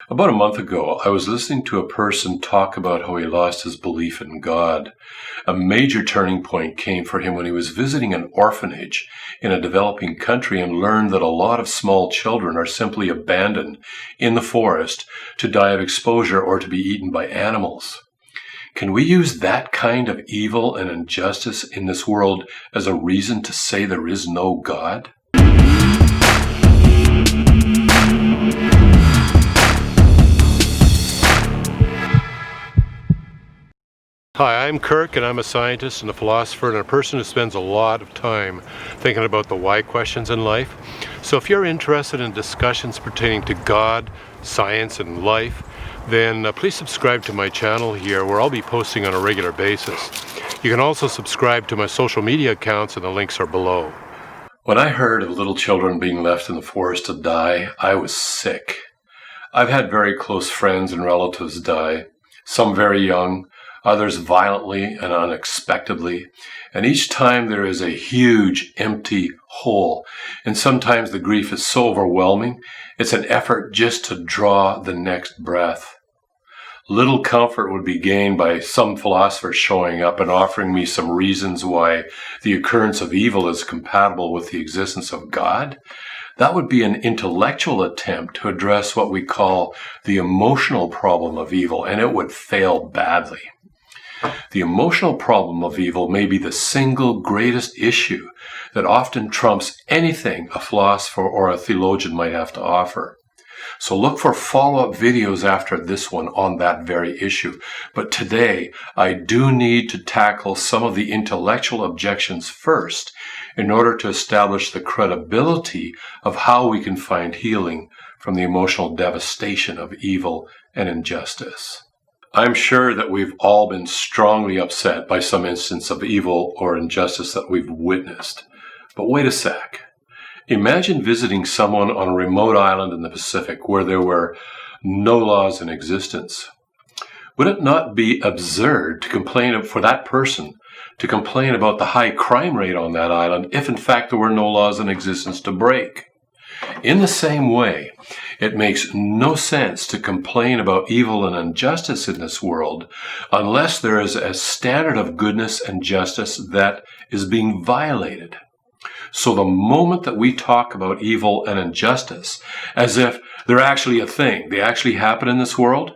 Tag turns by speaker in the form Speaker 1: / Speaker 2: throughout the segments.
Speaker 1: About a month ago, I was listening to a person talk about how he lost his belief in God. A major turning point came for him when he was visiting an orphanage in a developing country and learned that a lot of small children are simply abandoned in the forest to die of exposure or to be eaten by animals. Can we use that kind of evil and injustice in this world as a reason to say there is no God? Hi, I'm Kirk, and I'm a scientist and a philosopher and a person who spends a lot of time thinking about the why questions in life. So if you're interested in discussions pertaining to God, science, and life, then please subscribe to my channel here where I'll be posting on a regular basis. You can also subscribe to my social media accounts, and the links are below. When I heard of little children being left in the forest to die, I was sick. I've had very close friends and relatives die, some very young, others violently and unexpectedly, and each time there is a huge empty hole, and sometimes the grief is so overwhelming, it's an effort just to draw the next breath. Little comfort would be gained by some philosophers showing up and offering me some reasons why the occurrence of evil is compatible with the existence of God. That would be an intellectual attempt to address what we call the emotional problem of evil, and it would fail badly. The emotional problem of evil may be the single greatest issue that often trumps anything a philosopher or a theologian might have to offer. So look for follow-up videos after this one on that very issue. But today, I do need to tackle some of the intellectual objections first in order to establish the credibility of how we can find healing from the emotional devastation of evil and injustice. I'm sure that we've all been strongly upset by some instance of evil or injustice that we've witnessed. But wait a sec. Imagine visiting someone on a remote island in the Pacific where there were no laws in existence. Would it not be absurd to complain for that person to complain about the high crime rate on that island if in fact there were no laws in existence to break? In the same way, it makes no sense to complain about evil and injustice in this world unless there is a standard of goodness and justice that is being violated. So the moment that we talk about evil and injustice as if they're actually a thing, they actually happen in this world,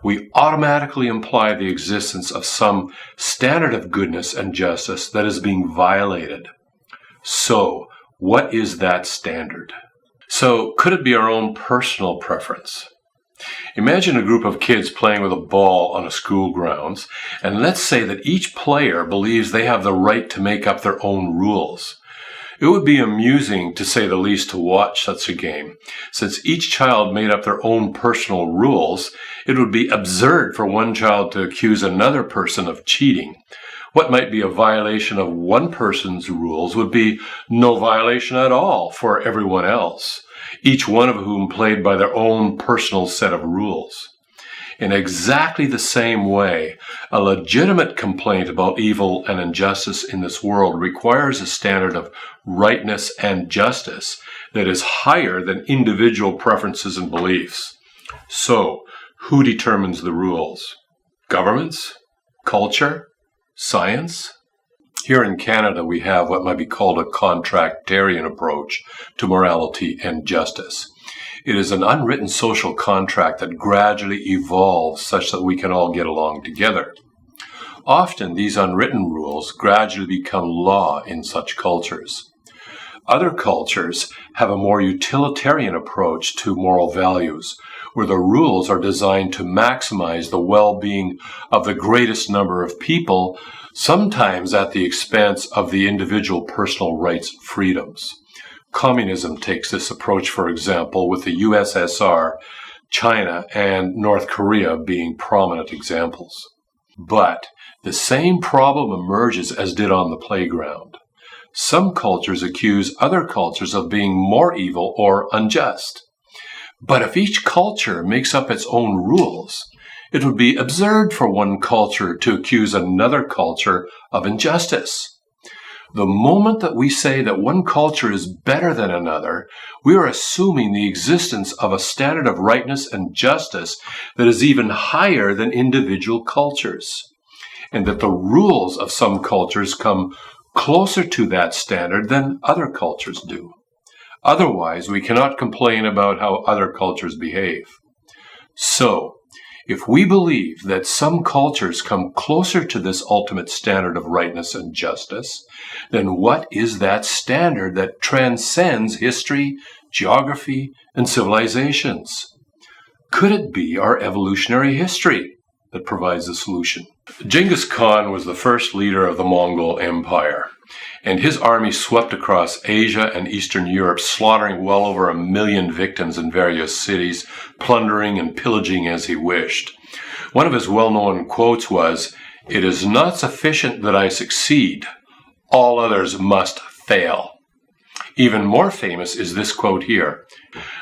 Speaker 1: we automatically imply the existence of some standard of goodness and justice that is being violated. So, what is that standard? So, could it be our own personal preference? Imagine a group of kids playing with a ball on a school grounds, and let's say that each player believes they have the right to make up their own rules. It would be amusing, to say the least, to watch such a game. Since each child made up their own personal rules, it would be absurd for one child to accuse another person of cheating. What might be a violation of one person's rules would be no violation at all for everyone else, each one of whom played by their own personal set of rules. In exactly the same way, a legitimate complaint about evil and injustice in this world requires a standard of rightness and justice that is higher than individual preferences and beliefs. So, who determines the rules? Governments? Culture? Science? Here in Canada, we have what might be called a Contractarian approach to morality and justice. It is an unwritten social contract that gradually evolves such that we can all get along together. Often, these unwritten rules gradually become law in such cultures. Other cultures have a more utilitarian approach to moral values, where the rules are designed to maximize the well-being of the greatest number of people, sometimes at the expense of the individual personal rights and freedoms. Communism takes this approach, for example, with the USSR, China, and North Korea being prominent examples. But the same problem emerges as did on the playground. Some cultures accuse other cultures of being more evil or unjust. But if each culture makes up its own rules, it would be absurd for one culture to accuse another culture of injustice. The moment that we say that one culture is better than another, we are assuming the existence of a standard of rightness and justice that is even higher than individual cultures, and that the rules of some cultures come closer to that standard than other cultures do. Otherwise, we cannot complain about how other cultures behave. So, if we believe that some cultures come closer to this ultimate standard of rightness and justice, then what is that standard that transcends history, geography, and civilizations? Could it be our evolutionary history that provides the solution? Genghis Khan was the first leader of the Mongol Empire, and his army swept across Asia and Eastern Europe, slaughtering well over 1 million victims in various cities, plundering and pillaging as he wished. One of his well-known quotes was, "It is not sufficient that I succeed, all others must fail." Even more famous is this quote here,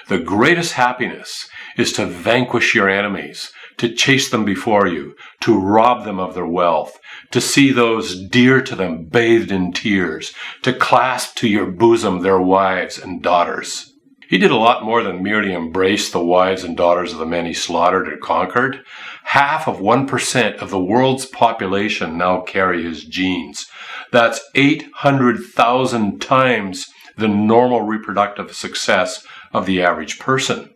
Speaker 1: "The greatest happiness is to vanquish your enemies, to chase them before you, to rob them of their wealth, to see those dear to them bathed in tears, to clasp to your bosom their wives and daughters." He did a lot more than merely embrace the wives and daughters of the men he slaughtered and conquered. Half of 1% of the world's population now carry his genes. That's 800,000 times the normal reproductive success of the average person.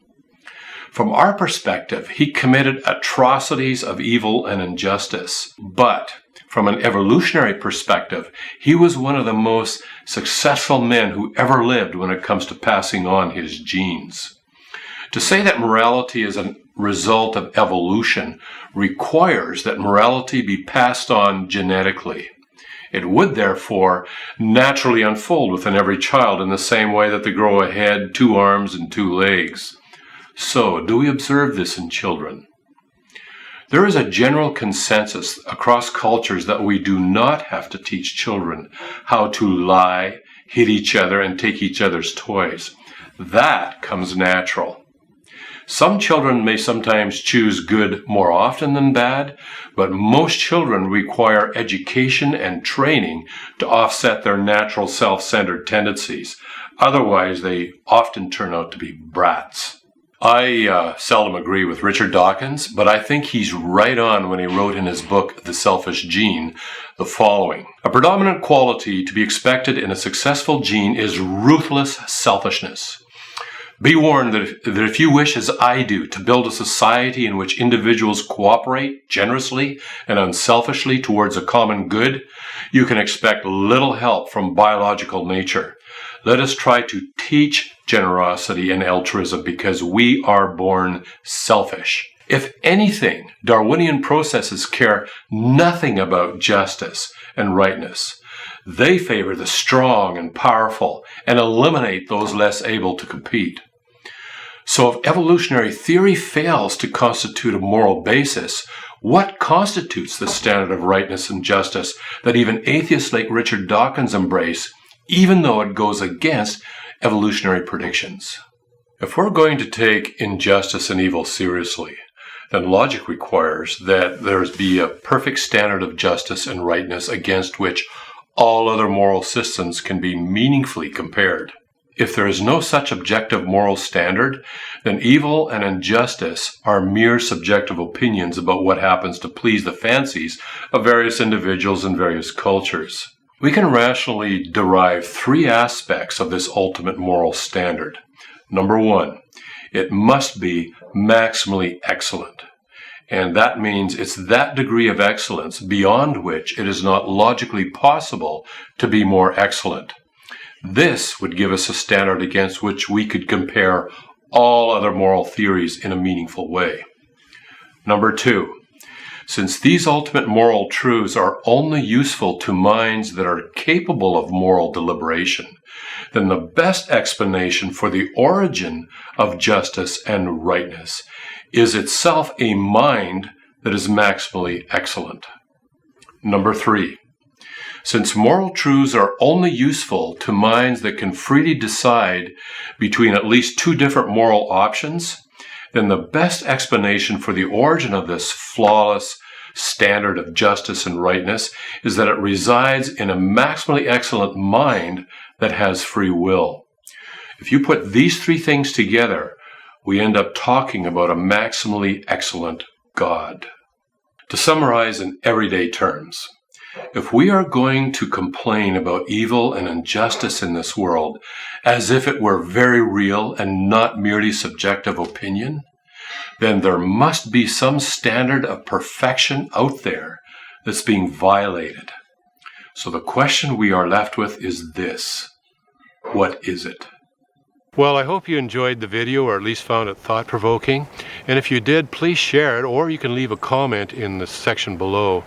Speaker 1: From our perspective, he committed atrocities of evil and injustice. But from an evolutionary perspective, he was one of the most successful men who ever lived when it comes to passing on his genes. To say that morality is a result of evolution requires that morality be passed on genetically. It would, therefore, naturally unfold within every child in the same way that they grow a head, 2 arms, and 2 legs. So, do we observe this in children? There is a general consensus across cultures that we do not have to teach children how to lie, hit each other, and take each other's toys. That comes natural. Some children may sometimes choose good more often than bad, but most children require education and training to offset their natural self-centered tendencies. Otherwise, they often turn out to be brats. I seldom agree with Richard Dawkins, but I think he's right on when he wrote in his book, The Selfish Gene, the following. A predominant quality to be expected in a successful gene is ruthless selfishness. Be warned that if you wish, as I do, to build a society in which individuals cooperate generously and unselfishly towards a common good, you can expect little help from biological nature. Let us try to teach generosity and altruism because we are born selfish. If anything, Darwinian processes care nothing about justice and rightness. They favor the strong and powerful and eliminate those less able to compete. So if evolutionary theory fails to constitute a moral basis, what constitutes the standard of rightness and justice that even atheists like Richard Dawkins embrace, even though it goes against evolutionary predictions? If we're going to take injustice and evil seriously, then logic requires that there be a perfect standard of justice and rightness against which all other moral systems can be meaningfully compared. If there is no such objective moral standard, then evil and injustice are mere subjective opinions about what happens to please the fancies of various individuals in various cultures. We can rationally derive 3 aspects of this ultimate moral standard. Number 1, it must be maximally excellent. And that means it's that degree of excellence beyond which it is not logically possible to be more excellent. This would give us a standard against which we could compare all other moral theories in a meaningful way. Number 2, since these ultimate moral truths are only useful to minds that are capable of moral deliberation, then the best explanation for the origin of justice and rightness is itself a mind that is maximally excellent. Number 3, since moral truths are only useful to minds that can freely decide between at least 2 different moral options, then the best explanation for the origin of this flawless, standard of justice and rightness is that it resides in a maximally excellent mind that has free will. If you put these three things together, we end up talking about a maximally excellent God. To summarize in everyday terms, if we are going to complain about evil and injustice in this world as if it were very real and not merely subjective opinion, then there must be some standard of perfection out there that's being violated. So the question we are left with is this: what is it? Well, I hope you enjoyed the video, or at least found it thought-provoking. And if you did, please share it, or you can leave a comment in the section below.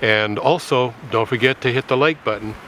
Speaker 1: And also, don't forget to hit the like button.